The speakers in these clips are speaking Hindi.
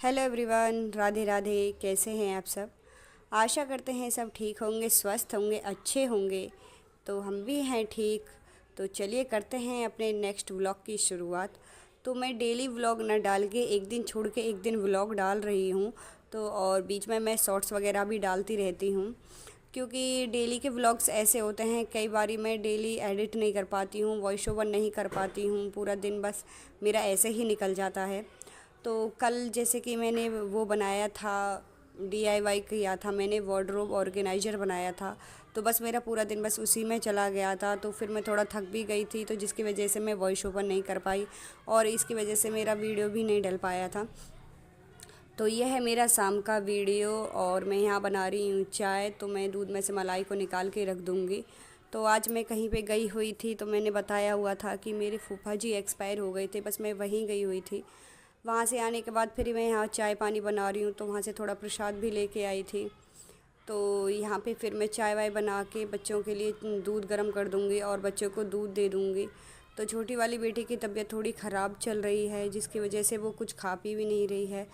Hello everyone, Radhe Radhe. कैसे हैं आप सब? आशा करते हैं सब ठीक होंगे, स्वस्थ होंगे, अच्छे होंगे। तो हम भी हैं ठीक। तो चलिए करते हैं अपने नेक्स्ट व्लॉग की शुरुआत। तो मैं डेली व्लॉग ना डाल के एक दिन छोड़ के एक दिन व्लॉग डाल रही हूँ। तो और बीच में मैं शॉर्ट्स वगैरह भी डालती रहती हूँ, क्योंकि डेली के व्लॉग्स ऐसे होते हैं। कई बारी मैं डेली एडिट नहीं कर पाती हूँ, वॉइस ओवर नहीं कर पाती हूँ, पूरा दिन बस मेरा ऐसे ही निकल जाता है। तो कल जैसे कि मैंने वो बनाया था, डीआईवाई किया था मैंने, वार्डरोब ऑर्गेनाइज़र बनाया था। तो बस मेरा पूरा दिन बस उसी में चला गया था। तो फिर मैं थोड़ा थक भी गई थी, तो जिसकी वजह से मैं वॉइस ओवर नहीं कर पाई और इसकी वजह से मेरा वीडियो भी नहीं डल पाया था। तो यह है मेरा शाम का वीडियो और मैं यहाँ बना रही हूँ चाय। तो मैं दूध में से मलाई को निकाल के रख दूँगी। तो आज मैं कहीं पे गई हुई थी, तो मैंने बताया हुआ था कि मेरे फूफा जी एक्सपायर हो गए थे, बस मैं वहीं गई हुई थी। वहाँ से आने के बाद फिर मैं यहाँ चाय पानी बना रही हूँ, तो वहाँ से थोड़ा प्रसाद भी लेके आई थी। तो यहाँ पे फिर मैं चाय वाय बना के बच्चों के लिए दूध गर्म कर दूँगी और बच्चों को दूध दे दूँगी। तो छोटी वाली बेटी की तबीयत थोड़ी ख़राब चल रही है, जिसकी वजह से वो कुछ खा पी भी नहीं रही है।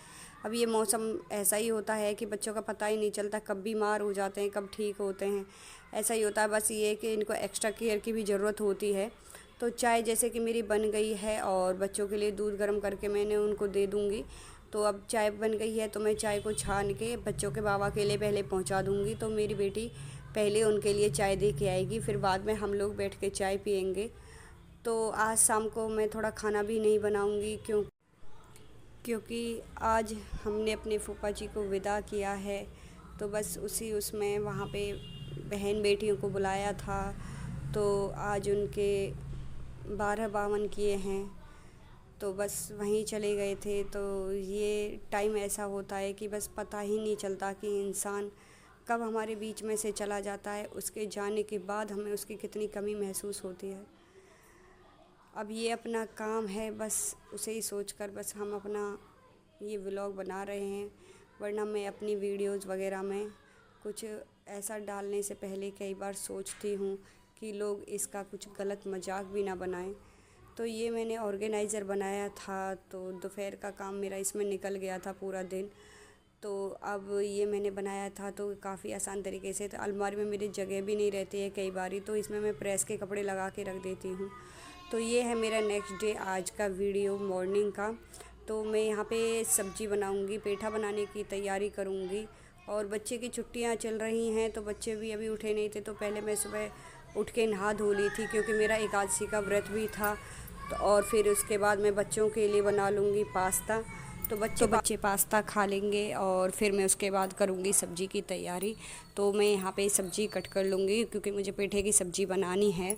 अब ये मौसम ऐसा ही होता है कि बच्चों का पता ही नहीं चलता, कब बीमार हो जाते हैं, कब ठीक होते हैं। ऐसा ही होता है, बस ये कि इनको एक्स्ट्रा केयर की भी ज़रूरत होती है। तो चाय जैसे कि मेरी बन गई है और बच्चों के लिए दूध गर्म करके मैंने उनको दे दूँगी। तो अब चाय बन गई है, तो मैं चाय को छान के बच्चों के बाबा के लिए पहले पहुंचा दूंगी। तो मेरी बेटी पहले उनके लिए चाय दे के आएगी, फिर बाद में हम लोग बैठ के चाय पियेंगे। तो आज शाम को मैं थोड़ा खाना भी नहीं बनाऊंगी, क्योंकि आज हमने अपने फूफा जी को विदा किया है। तो बस उसमें वहाँ पे बहन बेटियों को बुलाया था। तो आज उनके 12 बावन किए हैं, तो बस वहीं चले गए थे। तो ये टाइम ऐसा होता है कि बस पता ही नहीं चलता कि इंसान कब हमारे बीच में से चला जाता है। उसके जाने के बाद हमें उसकी कितनी कमी महसूस होती है। अब ये अपना काम है, बस उसे ही सोचकर बस हम अपना ये व्लॉग बना रहे हैं। वरना मैं अपनी वीडियोज़ वगैरह में कुछ ऐसा डालने से पहले कई बार सोचती हूँ कि लोग इसका कुछ गलत मजाक भी ना बनाएं। तो ये मैंने ऑर्गेनाइज़र बनाया था, तो दोपहर का काम मेरा इसमें निकल गया था पूरा दिन। तो अब ये मैंने बनाया था तो काफ़ी आसान तरीके से। तो अलमारी में मेरी जगह भी नहीं रहती है कई बारी, तो इसमें मैं प्रेस के कपड़े लगा के रख देती हूँ। तो ये है मेरा नेक्स्ट डे आज का वीडियो मॉर्निंग का। तो मैं यहाँ पे सब्ज़ी बनाऊँगी, पेठा बनाने की तैयारी करूँगी। और बच्चे की छुट्टियाँ चल रही हैं, तो बच्चे भी अभी उठे नहीं थे। तो पहले मैं सुबह उठ के नहा धो ली थी, क्योंकि मेरा एकादशी का व्रत भी था। तो और फिर उसके बाद मैं बच्चों के लिए बना लूँगी पास्ता। तो बच्चे पास्ता खा लेंगे और फिर मैं उसके बाद करूँगी सब्ज़ी की तैयारी। तो मैं यहाँ पे सब्ज़ी कट कर लूँगी, क्योंकि मुझे पेठे की सब्ज़ी बनानी है।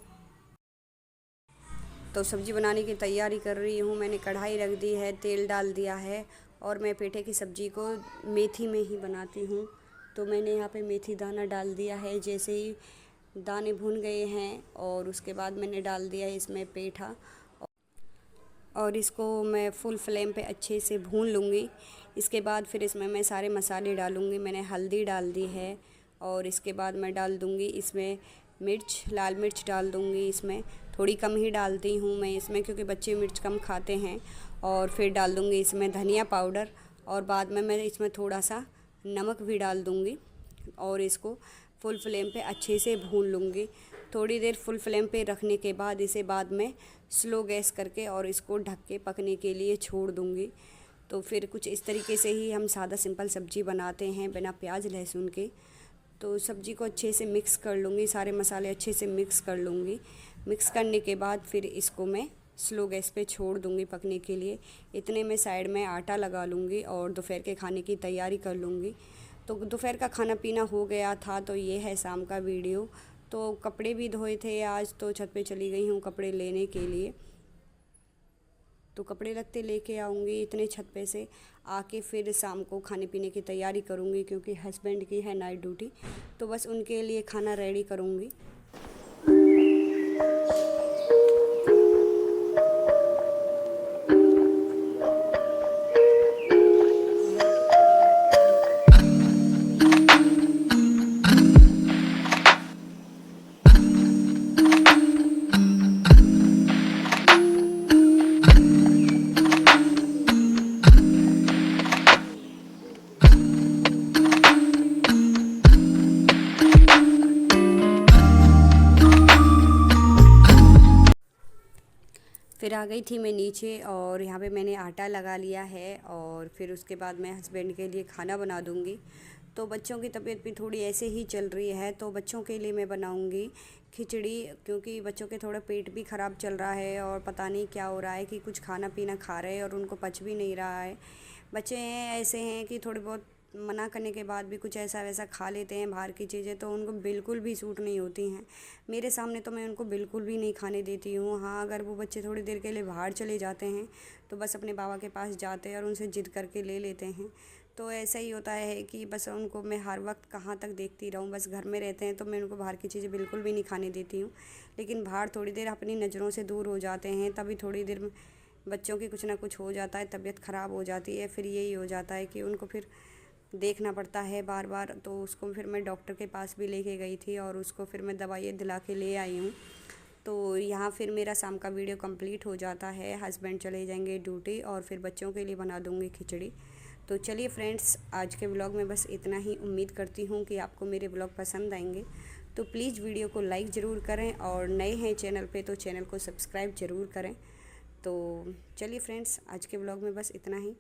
तो सब्ज़ी बनाने की तैयारी कर रही हूँ। मैंने कढ़ाई रख दी है, तेल डाल दिया है और मैं पेठे की सब्ज़ी को मेथी में ही बनाती हूँ। तो मैंने यहाँ पे मेथी दाना डाल दिया है। जैसे ही दाने भुन गए हैं और उसके बाद मैंने डाल दिया है इसमें पेठा, और इसको मैं फुल फ्लेम पे अच्छे से भून लूँगी। इसके बाद फिर इसमें मैं सारे मसाले डालूँगी। मैंने हल्दी डाल दी है और इसके बाद मैं डाल दूँगी इसमें मिर्च, लाल मिर्च डाल दूँगी। इसमें थोड़ी कम ही डालती हूँ मैं इसमें, क्योंकि बच्चे मिर्च कम खाते हैं। और फिर डाल दूँगी इसमें धनिया पाउडर और बाद में मैं इसमें थोड़ा सा नमक भी डाल दूँगी और इसको फुल फ्लेम पे अच्छे से भून लूँगी। थोड़ी देर फुल फ्लेम पे रखने के बाद इसे बाद में स्लो गैस करके और इसको ढक के पकने के लिए छोड़ दूँगी। तो फिर कुछ इस तरीके से ही हम सादा सिंपल सब्ज़ी बनाते हैं बिना प्याज लहसुन के। तो सब्ज़ी को अच्छे से मिक्स कर लूँगी, सारे मसाले अच्छे से मिक्स कर लूँगी। मिक्स करने के बाद फिर इसको मैं स्लो गैस पे छोड़ दूँगी पकने के लिए। इतने में साइड में आटा लगा लूँगी और दोपहर के खाने की तैयारी कर लूँगी। तो दोपहर का खाना पीना हो गया था। तो ये है शाम का वीडियो। तो कपड़े भी धोए थे आज, तो छत पे चली गई हूँ कपड़े लेने के लिए। तो कपड़े लगते लेके आऊँगी, इतने छत पे से आके फिर शाम को खाने पीने की तैयारी करूँगी, क्योंकि हस्बैंड की है नाइट ड्यूटी। तो बस उनके लिए खाना रेडी करूँगी। गई थी मैं नीचे और यहाँ पे मैंने आटा लगा लिया है और फिर उसके बाद मैं हस्बैंड के लिए खाना बना दूँगी। तो बच्चों की तबीयत भी थोड़ी ऐसे ही चल रही है, तो बच्चों के लिए मैं बनाऊँगी खिचड़ी, क्योंकि बच्चों के थोड़ा पेट भी ख़राब चल रहा है और पता नहीं क्या हो रहा है कि कुछ खाना पीना खा रहे हैं और उनको पच भी नहीं रहा है। बच्चे हैं ऐसे हैं कि थोड़े बहुत मना करने के बाद भी कुछ ऐसा वैसा खा लेते हैं बाहर की चीज़ें, तो उनको बिल्कुल भी सूट नहीं होती हैं। मेरे सामने तो मैं उनको बिल्कुल भी नहीं खाने देती हूँ। हाँ, अगर वो बच्चे थोड़ी देर के लिए बाहर चले जाते हैं तो बस अपने बाबा के पास जाते हैं और उनसे ज़िद करके ले लेते हैं। तो ऐसा ही होता है कि बस उनको मैं हर वक्त कहाँ तक देखती रहूँ, बस घर में रहते हैं तो मैं उनको बाहर की चीज़ें बिल्कुल भी नहीं खाने देती हूँ। लेकिन बाहर थोड़ी देर अपनी नज़रों से दूर हो जाते हैं, तभी थोड़ी देर में बच्चों की कुछ ना कुछ हो जाता है, तबीयत ख़राब हो जाती है, फिर यही हो जाता है कि उनको फिर देखना पड़ता है बार बार। तो उसको फिर मैं डॉक्टर के पास भी लेके गई थी और उसको फिर मैं दवाई दिला के ले आई हूँ। तो यहाँ फिर मेरा शाम का वीडियो कंप्लीट हो जाता है। हस्बैंड चले जाएंगे ड्यूटी और फिर बच्चों के लिए बना दूँगी खिचड़ी। तो चलिए फ्रेंड्स, आज के व्लॉग में बस इतना ही। उम्मीद करती हूँ कि आपको मेरे व्लॉग पसंद आएंगे, तो प्लीज़ वीडियो को लाइक ज़रूर करें और नए हैं चैनल पे तो चैनल को सब्सक्राइब ज़रूर करें। तो चलिए फ्रेंड्स, आज के व्लॉग में बस इतना ही।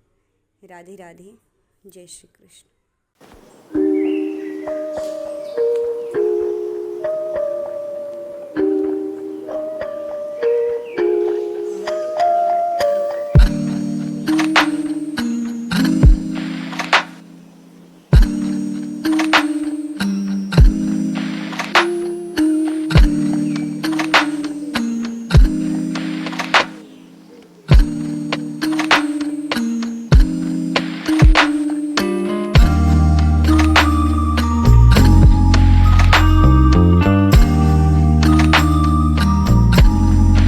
राधे राधे, जय श्री कृष्ण।